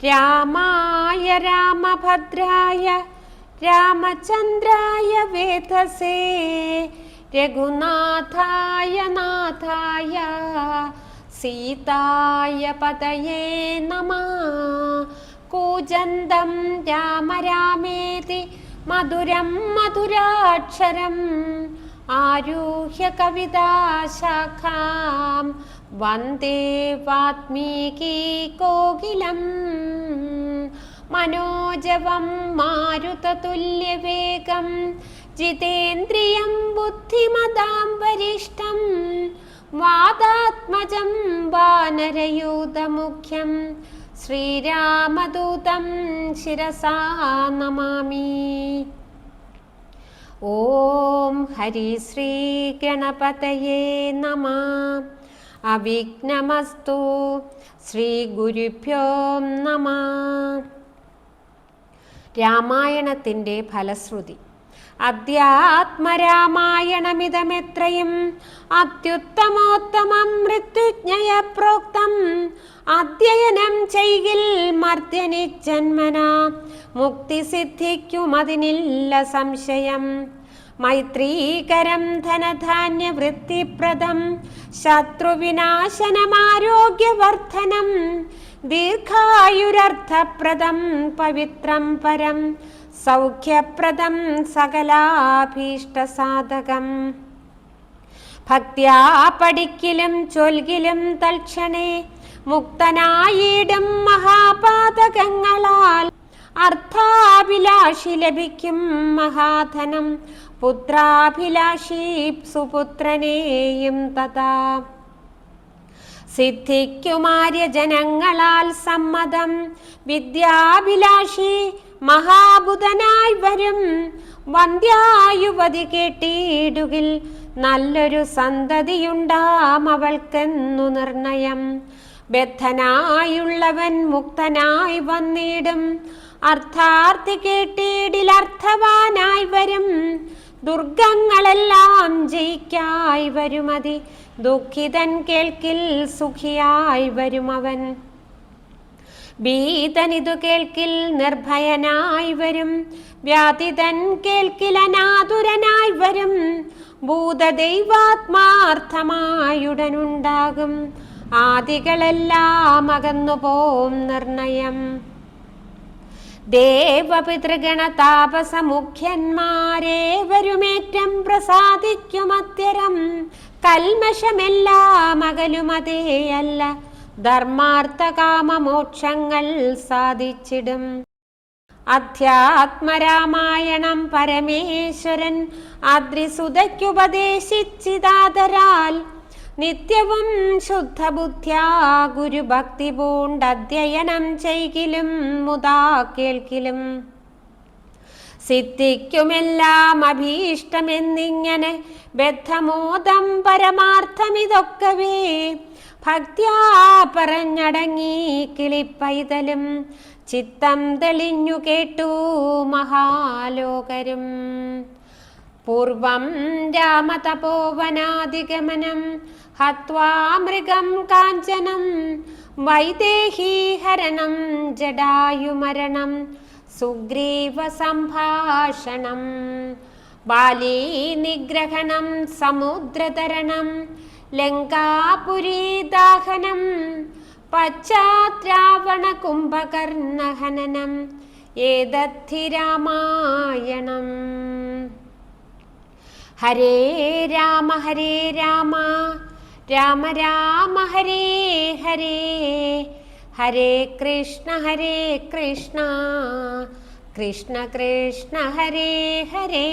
രാമായ രാമഭദ്രായ രാമചന്ദ്രായ വേധസേ രഘുനാഥായ നാഥായ സീതായ പതയേ നമഃ. കൂജന്തം രാമ രാമേതി മധുരം മധുരാക്ഷരം ആരുഹ്യ കവിതാശാഖാം വന്ദേ വാത്മീകി കോകിലം. മനോജവം മാരുതതുല്യവേഗം ജിതേന്ദ്രിയം ബുദ്ധിമതാം വരിഷ്ഠം വാതാത്മജം വാനരയൂഥമുഖ്യം ശ്രീരാമദൂതം ശിരസാ നമാമി. ഓം ഹരി ശ്രീ ഗണപതയേ നമഃ. അവിഘ്നമസ്തു. ശ്രീ ഗുരുഭ്യോ നമഃ. രാമായണത്തിൻ്റെ ഫലശ്രുതി. അധ്യാത്മരാമായണമിതമെത്രയും അത്യുത്തമോത്തമം മൃത്യുജ്ഞയ പ്രോക്തം അധ്യയനം ചെയ്യിൽ മർദ്യനി ജന്മന മുക്തി സിദ്ധിക്കുമതിനില്ല സംശയം. മൈത്രീകരം ധനധാന്യവൃത്തിപ്രദം ശത്രുവിനാശനമാരോഗ്യവർദ്ധനം ദീർഘായുരർത്ഥപ്രദം പവിത്രം പരം സൗഖ്യപ്രദം സകലാഭീഷ്ടസാധകം. ഭക്ത്യാ പഠിക്കലും ചൊൽകിലും തൽക്ഷണേ മുക്തനായിടും മഹാപാതകങ്ങളാൽ അർത്ഥാഭിലാഷി ലഭിക്കും മഹാധനം പുത്രാഭിലാഷി സുപുത്രനെയും തഥാ. സിദ്ധിക്കുമാര്യജനങ്ങളാൽ സമ്മതം വിദ്യാഭിലാഷി മഹാബുധനായി വരും വന്ധ്യായുവതി കേട്ടിടുകിൽ നല്ലൊരു സന്തതിയുണ്ടാം അവൾക്കെന്നു നിർണയം. ബദ്ധനായുള്ളവൻ മുക്തനായി വന്നിടും അർത്ഥാർത്ഥി കേട്ടിടിൽ അർത്ഥവാനായി വരും. ദുർഗങ്ങളെല്ലാം ജയിക്കായി വരുമതി ദുഃഖിതൻ കേൾക്കിൽ സുഖിയായി വരുമവൻ. ഭീതനിതു കേൾക്കിൽ നിർഭയനായി വരും വ്യാധിതൻ കേൾക്കിൽ അനാതുരനായി വരും. ഭൂതദൈവാത്മാർത്ഥമായുടനുണ്ടാകും ആദികളെല്ലാം അകന്നുപോം നിർണയം. ദേവപിതൃഗണ താപസമുഖ്യന്മാരേവരുമേറ്റം പ്രസാദിക്കുമത്യരം കൽമഷമെല്ലാം അകലുമതേയല്ല ധർമാർത്ഥ കാമമോക്ഷങ്ങൾ സാധിച്ചിടും. അധ്യാത്മരാമായണം പരമേശ്വരൻ ആദ്രിസുതയ്ക്കുപദേശിച്ചിതാതരാൽ നിത്യവും ശുദ്ധബുദ്ധ്യാ ഗുരുഭക്തി പൂണ്ടധ്യയനം ചെയ്കിലും മുതാ കേൾക്കിലും സിദ്ധിക്കുമെല്ലാം അഭീഷ്ടമെന്നിങ്ങനെ ബദ്ധമോദം പരമാർത്ഥമിതൊക്കവേ ഭക്ത്യാ പറഞ്ഞടങ്ങി കിളിപ്പൈതലും ചിത്തം തെളിഞ്ഞു കേട്ടു മഹാലോകരും. പൂർവം രാമതപോവനാധിഗമനം ഹത്വാ മൃഗം കാഞ്ചനം വൈദേഹീഹരണം ജടായുമരണം സുഗ്രീവ സംഭാഷണം ബാലീ നിഗ്രഹണം സമുദ്രതരണം ലങ്കാപുരീദാഹനം പശ്ചാത്രാവണ കുംഭകർണഹനനം ഏതദ്ധി രാമായണം. ഹരേ രാമ രാമ രാമ ഹരേ ഹരേ ഹരേ കൃഷ്ണ കൃഷ്ണ കൃഷ്ണ ഹരേ ഹരേ.